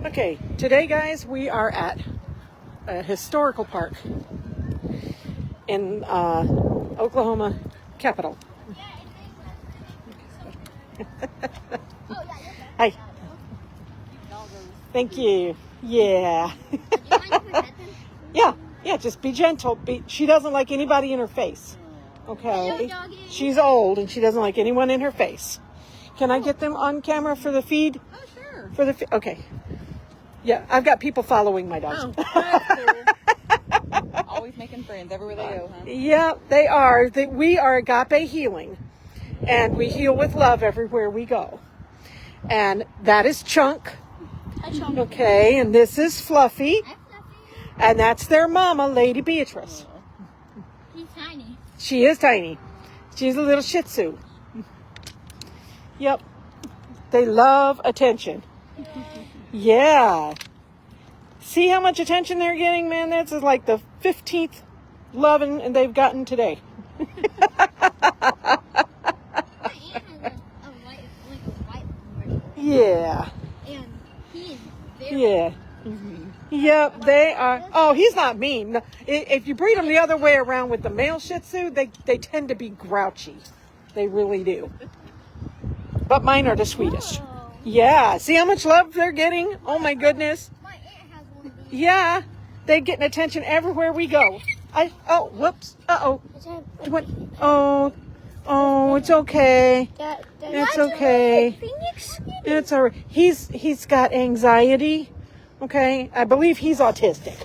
Okay, today, guys, we are at a historical park in Oklahoma capital. Hi. Thank you. Yeah. Yeah, just be gentle. She doesn't like anybody in her face. Okay? She's old and she doesn't like anyone in her face. Can I get them on camera for the feed? Oh, sure. For the okay. Yeah, I've got people following my dogs. Oh, cool. Always making friends everywhere they go, huh? Yeah, they are. We are Agape Healing, and we heal with love everywhere we go. And that is Chunk. Hi, Chunk. Okay, and this is Fluffy. And that's their mama, Lady Beatrice. She's tiny. She is tiny. She's a little Shih Tzu. Yep. They love attention. Yeah. See how much attention they're getting, man? That's like the 15th loving and they've gotten today. My aunt has a white one. Yeah. And he is very Yeah. Yep, they are. Oh, he's not mean. No, if you breed them the other way around with the male Shih Tzu, they tend to be grouchy. They really do. But mine are the sweetest. Whoa. Yeah. See how much love they're getting? Oh, my goodness. My aunt has one of these. Yeah. They're getting attention everywhere we go. Oh, whoops. Uh-oh. Oh, it's okay. It's okay. It's all right. He's got anxiety. Okay, I believe he's autistic.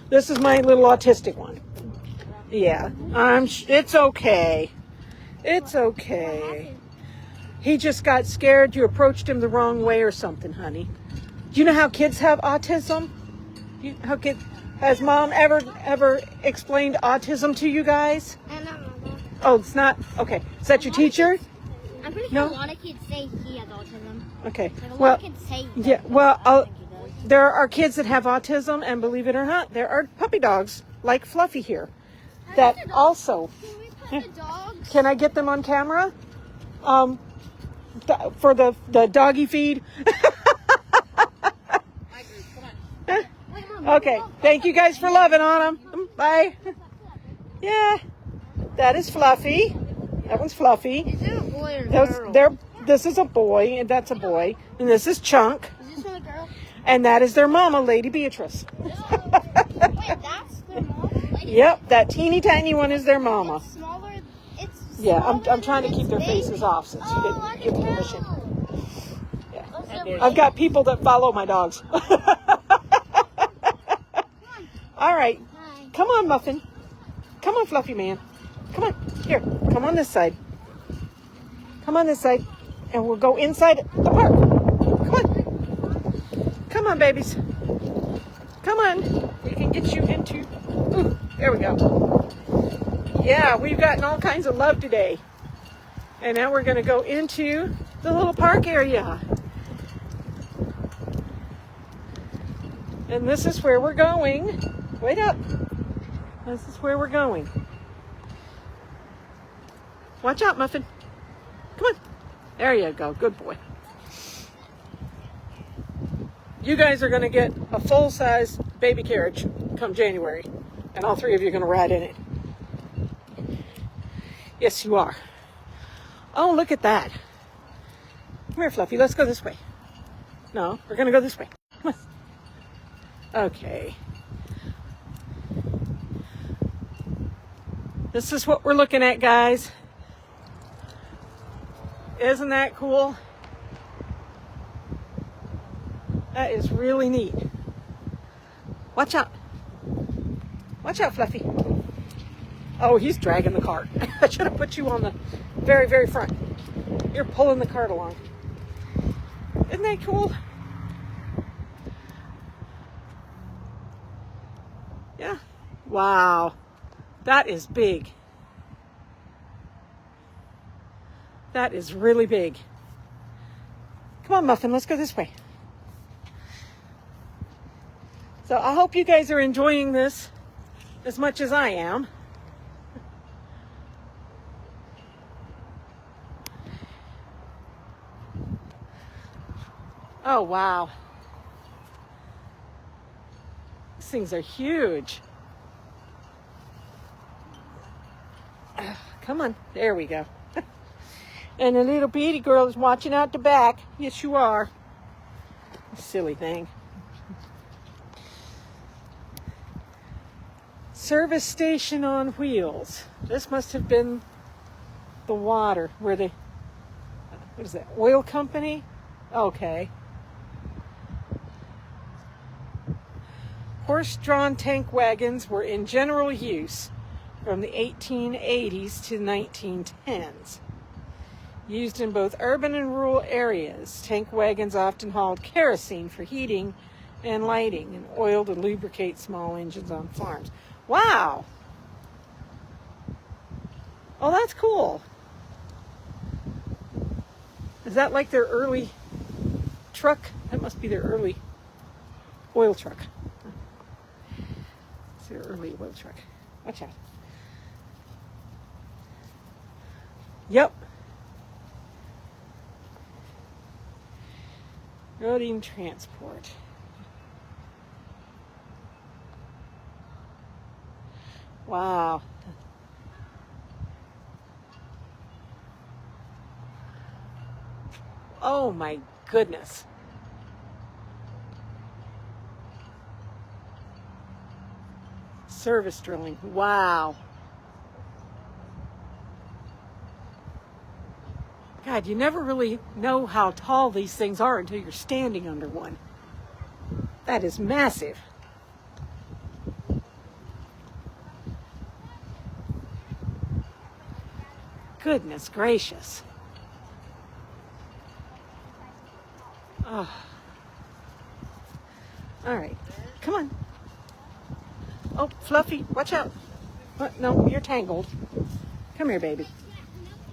This is my little autistic one. Yeah, it's okay. It's okay. He just got scared. You approached him the wrong way or something, honey. Do you know how kids have autism? Has mom ever explained autism to you guys? Oh, it's not? Okay. Is that your teacher? I'm pretty sure a lot of kids say he has autism. Okay. Like a lot of kids say he does, yeah, but well, I don't think he does. there are kids that have autism, and believe it or not, there are puppy dogs like Fluffy here that also. Can we put the dogs? Can I get them on camera? For the doggy feed? Okay. Thank you guys for loving on them. Bye. Yeah. That is Fluffy. That one's Fluffy. Is it a boy or a girl? This is a boy, and that's a boy. And this is Chunk. Is this one a girl? And that is their mama, Lady Beatrice. Wait, that's their mom? Yep, that teeny tiny one is their mama. It's smaller. Yeah, I'm trying to keep their big. faces off since you I didn't give can permission. tell. Yeah. Also, I've got people that follow my dogs. All right. Hi. Come on, Muffin. Come on, Fluffy man. Come on. Here. Come on this side. Come on this side. And we'll go inside the park. Come on. Come on, babies. Come on. We can get you into... Ooh, there we go. Yeah, we've gotten all kinds of love today. And now we're going to go into the little park area. And this is where we're going. Wait up. This is where we're going. Watch out, Muffin. Come on. There you go. Good boy. You guys are going to get a full-size baby carriage come January. And all three of you are going to ride in it. Yes, you are. Oh, look at that. Come here, Fluffy. Let's go this way. No, we're going to go this way. Come on. Okay. This is what we're looking at, guys. Isn't that cool? That is really neat. Watch out. Watch out, Fluffy. Oh, he's dragging the cart. I should have put you on the very, very front. You're pulling the cart along. Isn't that cool? Yeah. Wow. That is big. That is really big. Come on, Muffin, let's go this way. So I hope you guys are enjoying this as much as I am. Oh, wow. things are huge. Come on. There we go. And the little bitty girl is watching out the back. Yes, you are. Silly thing. Service station on wheels. This must have been the water where they, what is that, oil company? Okay. Horse-drawn tank wagons were in general use from the 1880s to 1910s. Used in both urban and rural areas, tank wagons often hauled kerosene for heating and lighting and oil to lubricate small engines on farms. Wow! Oh, that's cool. Is that like their early truck? That must be their early oil truck. It's their early oil truck. Watch out. Yep. Roading transport. Wow. Oh my goodness. Service drilling. Wow. God, you never really know how tall these things are until you're standing under one. That is massive. Goodness gracious. Oh. All right, come on. Oh, Fluffy, watch out. What? No, you're tangled. Come here, baby.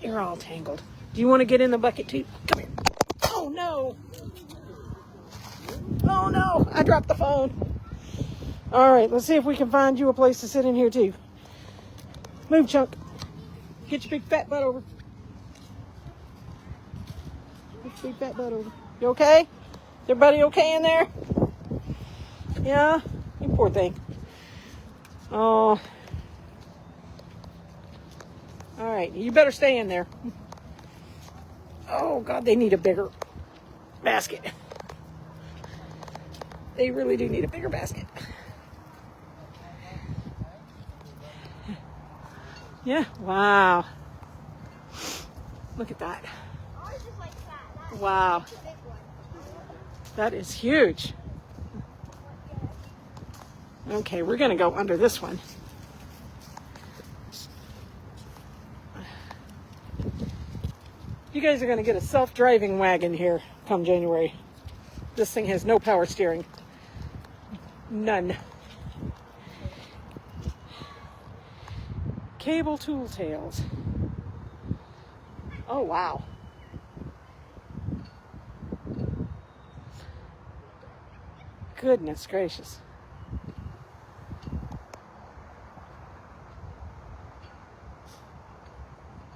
You're all tangled. Do you want to get in the bucket too? Come here. Oh no. Oh no, I dropped the phone. All right, let's see if we can find you a place to sit in here too. Move, Chunk. Get your big fat butt over. Get your big fat butt over. You okay? Everybody okay in there? Yeah? You poor thing. Oh. All right, you better stay in there. Oh, God, they need a bigger basket. They really do need a bigger basket. Yeah, wow. Look at that. Wow. That is huge. Okay, we're going to go under this one. You guys are going to get a self-driving wagon here come January. This thing has no power steering. None. Cable tool tails. Oh, wow. Goodness gracious.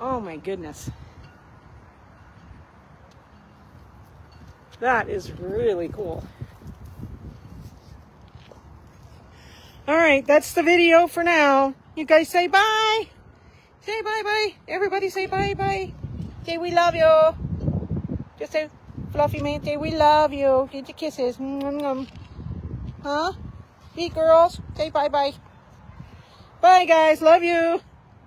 Oh my goodness. That is really cool. All right, that's the video for now. You guys say bye. Say bye-bye. Everybody say bye-bye. Say we love you. Just say, Fluffy man, say we love you. Get your kisses. Huh? Big girls, say bye-bye. Bye, guys. Love you.